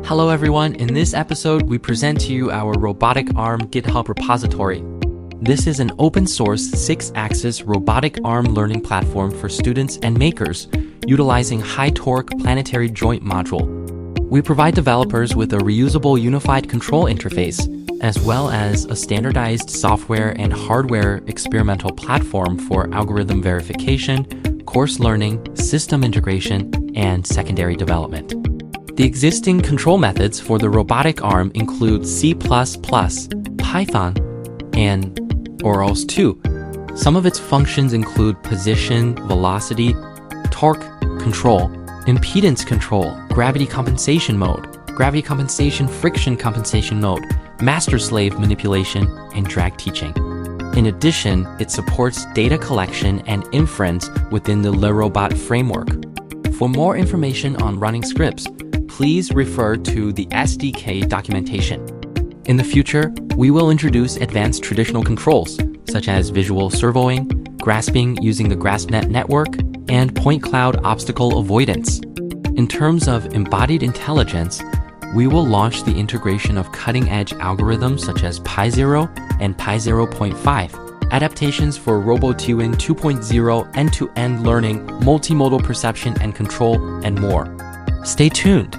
Hello everyone, in this episode we present to you our robotic arm GitHub repository. This is an open source 6-axis robotic arm learning platform for students and makers utilizing HighTorque planetary joint module. We provide developers with a reusable unified control interface, as well as a standardized software and hardware experimental platform for algorithm verification, course learning, system integration, and secondary development. The existing control methods for the robotic arm include C++, Python, and Orals 2. Some of its functions include position, velocity, torque control, impedance control, gravity compensation mode, gravity compensation friction compensation mode, master-slave manipulation, and drag teaching. In addition, it supports data collection and inference within the LeRobot framework. For more information on running scripts, please refer to the SDK documentation. In the future, we will introduce advanced traditional controls, such as visual servoing, grasping using the GraspNet network, and point cloud obstacle avoidance. In terms of embodied intelligence, we will launch the integration of cutting-edge algorithms such as Pi0 and Pi0.5, adaptations for RoboTWin 2.0 end-to-end learning, multimodal perception and control, and more. Stay tuned!